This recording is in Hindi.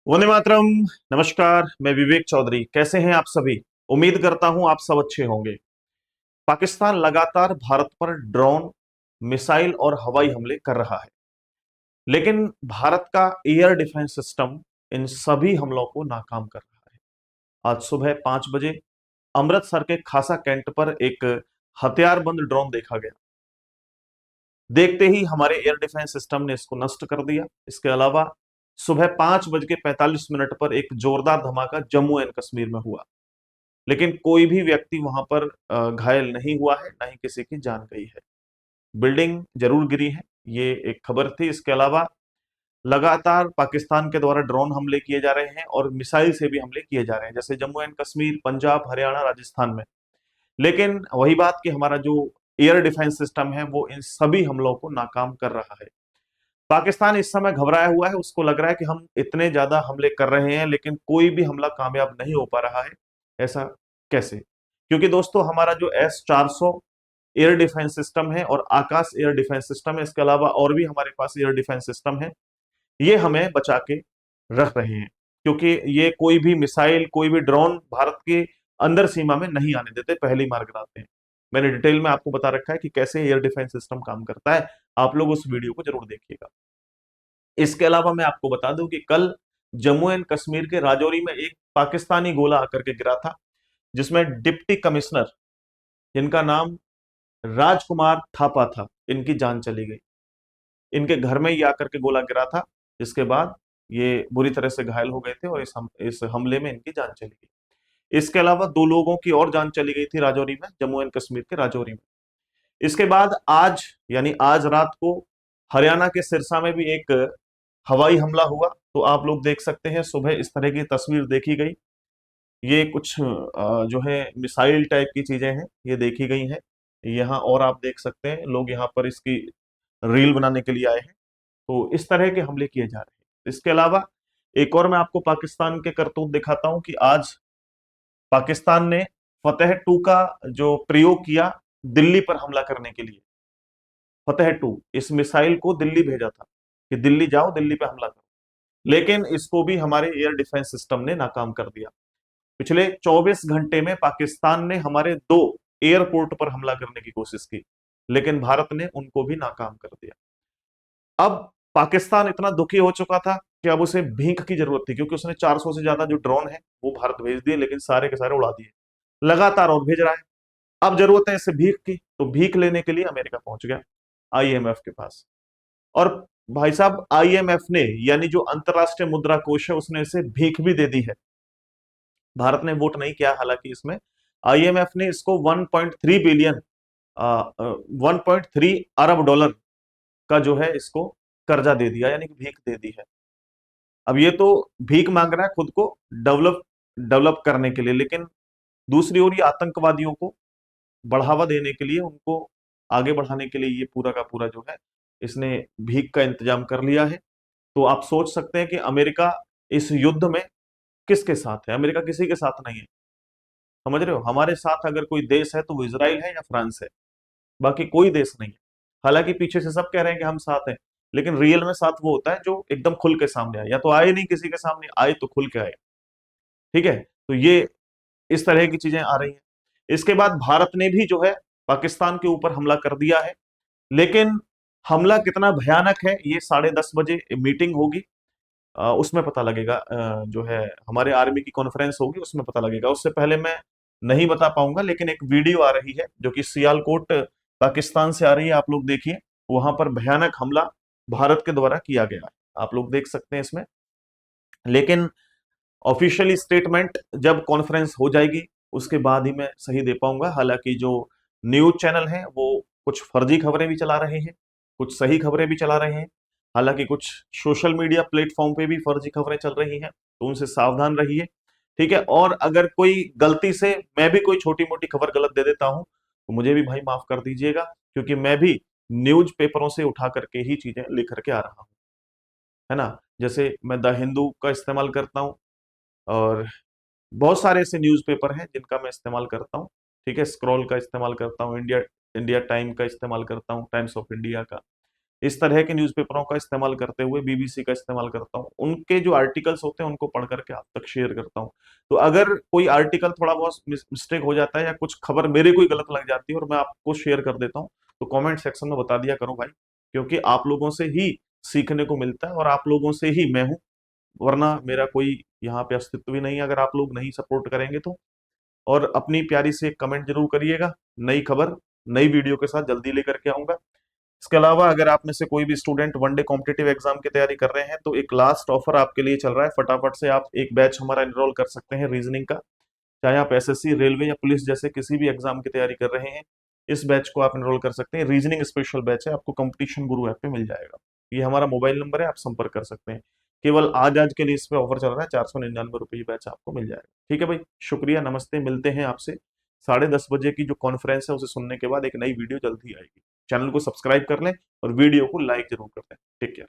वंदे मातरम। नमस्कार, मैं विवेक चौधरी। कैसे हैं आप सभी? उम्मीद करता हूं आप सब अच्छे होंगे। पाकिस्तान लगातार भारत पर ड्रोन, मिसाइल और हवाई हमले कर रहा है, लेकिन भारत का एयर डिफेंस सिस्टम इन सभी हमलों को नाकाम कर रहा है। आज सुबह 5 बजे अमृतसर के खासा कैंट पर एक हथियारबंद ड्रोन देखा गया। देखते ही हमारे एयर डिफेंस सिस्टम ने इसको नष्ट कर दिया। इसके अलावा सुबह 5:45 पर एक जोरदार धमाका जम्मू एंड कश्मीर में हुआ, लेकिन कोई भी व्यक्ति वहां पर घायल नहीं हुआ है, ना ही किसी की जान गई है। बिल्डिंग जरूर गिरी है, ये एक खबर थी। इसके अलावा लगातार पाकिस्तान के द्वारा ड्रोन हमले किए जा रहे हैं और मिसाइल से भी हमले किए जा रहे हैं, जैसे जम्मू एंड कश्मीर, पंजाब, हरियाणा, राजस्थान में। लेकिन वही बात कि हमारा जो एयर डिफेंस सिस्टम है वो इन सभी हमलों को नाकाम कर रहा है। पाकिस्तान इस समय घबराया हुआ है, उसको लग रहा है कि हम इतने ज्यादा हमले कर रहे हैं लेकिन कोई भी हमला कामयाब नहीं हो पा रहा है। ऐसा कैसे? क्योंकि दोस्तों, हमारा जो S-400 एयर डिफेंस सिस्टम है और आकाश एयर डिफेंस सिस्टम है, इसके अलावा और भी हमारे पास एयर डिफेंस सिस्टम है, ये हमें बचा के रख रहे हैं। क्योंकि ये कोई भी मिसाइल, कोई भी ड्रोन भारत के अंदर सीमा में नहीं आने देते, पहले ही मार गिराते हैं। मैंने डिटेल में आपको बता रखा है कि कैसे एयर डिफेंस सिस्टम काम करता है। आप लोग उस वीडियो को जरूर देखिएगा। इसके अलावा मैं आपको बता दूं कि कल जम्मू एंड कश्मीर के राजौरी में एक पाकिस्तानी गोला आकर के गिरा था, जिसमें डिप्टी कमिश्नर, जिनका नाम राजकुमार थापा था, इनकी जान चली गई। इनके घर में ही आकर के गोला गिरा था, जिसके बाद ये बुरी तरह से घायल हो गए थे और इस हमले में इनकी जान चली गई। इसके अलावा दो लोगों की और जान चली गई थी राजौरी में, जम्मू एंड कश्मीर के राजौरी में। इसके बाद आज, यानी आज रात को, हरियाणा के सिरसा में भी एक हवाई हमला हुआ। तो आप लोग देख सकते हैं, सुबह इस तरह की तस्वीर देखी गई। ये कुछ जो है मिसाइल टाइप की चीजें हैं, ये देखी गई हैं यहाँ। और आप देख सकते हैं लोग यहाँ पर इसकी रील बनाने के लिए आए हैं। तो इस तरह के हमले किए जा रहे हैं। इसके अलावा एक और मैं आपको पाकिस्तान के करतूत दिखाता हूं कि आज पाकिस्तान ने फतेह 2 का जो प्रयोग किया दिल्ली पर हमला करने के लिए। फतेह 2 इस मिसाइल को दिल्ली भेजा था कि दिल्ली जाओ, दिल्ली पे हमला करो, लेकिन इसको भी हमारे एयर डिफेंस सिस्टम ने नाकाम कर दिया। पिछले 24 घंटे में पाकिस्तान ने हमारे 2 एयरपोर्ट पर हमला करने की कोशिश की, लेकिन भारत ने उनको भी नाकाम कर दिया। अब पाकिस्तान इतना दुखी हो चुका था कि अब उसे भीख की जरूरत थी, क्योंकि उसने 400 से ज्यादा जो ड्रोन है वो भारत भेज दिए, लेकिन सारे के सारे उड़ा दिए। लगातार और भेज रहा है। अब जरूरत है इसे भीख की, तो भीख लेने के लिए अमेरिका पहुंच गया, IMF के पास। और भाई साहब, IMF ने, यानी जो अंतरराष्ट्रीय मुद्रा कोष है, उसने इसे भीख भी दे दी है। भारत ने वोट नहीं किया हालांकि इसमें। IMF ने इसको 1.3 बिलियन, 1.3 अरब डॉलर का जो है इसको कर्जा दे दिया, यानी कि भीख दे दी है। अब ये तो भीख मांग रहा है खुद को डेवलप डेवलप करने के लिए, लेकिन दूसरी ओर ये आतंकवादियों को बढ़ावा देने के लिए, उनको आगे बढ़ाने के लिए ये पूरा का पूरा जो है इसने भीख का इंतजाम कर लिया है। तो आप सोच सकते हैं कि अमेरिका इस युद्ध में किसके साथ है? अमेरिका किसी के साथ नहीं है। समझ रहे हो? हमारे साथ अगर कोई देश है तो वो इसराइल है या फ्रांस है, बाकी कोई देश नहीं है। हालांकि पीछे से सब कह रहे हैं कि हम साथ हैं, लेकिन रियल में साथ वो होता है जो एकदम खुल के सामने आए, या तो आए नहीं किसी के सामने, आए तो खुल के आए। ठीक है? तो ये इस तरह की चीजें आ रही हैं। इसके बाद भारत ने भी जो है पाकिस्तान के ऊपर हमला कर दिया है, लेकिन हमला कितना भयानक है ये 10:30 बजे मीटिंग होगी, उसमें पता लगेगा। जो है हमारे आर्मी की कॉन्फ्रेंस होगी, उसमें पता लगेगा। उससे पहले मैं नहीं बता पाऊंगा, लेकिन एक वीडियो आ रही है जो कि सियालकोट पाकिस्तान से आ रही है, आप लोग देखिए। वहां पर भयानक हमला भारत के द्वारा किया गया है, आप लोग देख सकते हैं इसमें। लेकिन ऑफिशियली स्टेटमेंट जब कॉन्फ्रेंस हो जाएगी उसके बाद ही मैं सही दे पाऊंगा। हालांकि जो न्यूज चैनल हैं वो कुछ फर्जी खबरें भी चला रहे हैं, कुछ सही खबरें भी चला रहे हैं। हालांकि कुछ सोशल मीडिया प्लेटफॉर्म पे भी फर्जी खबरें चल रही हैं, तो उनसे सावधान रहिए। ठीक है? और अगर कोई गलती से मैं भी कोई छोटी मोटी खबर गलत दे देता हूं तो मुझे भी भाई माफ कर दीजिएगा, क्योंकि मैं भी न्यूज पेपरों से उठा करके ही चीजें लिख करके आ रहा हूं, है ना। जैसे मैं द हिंदू का इस्तेमाल करता हूं, और बहुत सारे ऐसे न्यूज़पेपर हैं जिनका मैं इस्तेमाल करता हूँ। ठीक है? स्क्रॉल का इस्तेमाल करता हूँ, इंडिया इंडिया टाइम का इस्तेमाल करता हूँ, टाइम्स ऑफ इंडिया का। इस तरह के न्यूज़पेपरों का इस्तेमाल करते हुए बीबीसी का इस्तेमाल करता हूँ, उनके जो आर्टिकल्स होते हैं उनको पढ़ करके आप तक शेयर करता हूँ। तो अगर कोई आर्टिकल थोड़ा बहुत मिस्टेक हो जाता है या कुछ खबर मेरे कोई गलत लग जाती है और मैं आपको शेयर कर देता हूँ, तो कमेंट सेक्शन में बता दिया करो भाई, क्योंकि आप लोगों से ही सीखने को मिलता है और आप लोगों से ही मैं हूँ, वरना मेरा कोई यहाँ पे अस्तित्व भी नहीं है अगर आप लोग नहीं सपोर्ट करेंगे तो। और अपनी प्यारी से एक कमेंट जरूर करिएगा। नई खबर नई वीडियो के साथ जल्दी लेकर के आऊंगा। इसके अलावा अगर आप में से कोई भी स्टूडेंट वनडे कॉम्पिटिटिव एग्जाम की तैयारी कर रहे हैं तो एक लास्ट ऑफर आपके लिए चल रहा है, फटाफट से आप एक बैच हमारा एनरोल कर सकते हैं रीजनिंग का। चाहे आप एसएससी, रेलवे या पुलिस जैसे किसी भी एग्जाम की तैयारी कर रहे हैं, इस बैच को आप एनरोल कर सकते हैं। रीजनिंग स्पेशल बैच है, आपको कंपटीशन गुरु ऐप पे मिल जाएगा। ये हमारा मोबाइल नंबर है, आप संपर्क कर सकते हैं। केवल आज आज के लिए इस पे ऑफर चल रहा है, 499 रुपये ये बैच आपको मिल जाएगा। ठीक है भाई, शुक्रिया, नमस्ते, मिलते हैं आपसे 10:30 बजे की जो कॉन्फ्रेंस है उसे सुनने के बाद। एक नई वीडियो जल्द ही आएगी। चैनल को सब्सक्राइब कर लें और वीडियो को लाइक जरूर कर दें। Take care.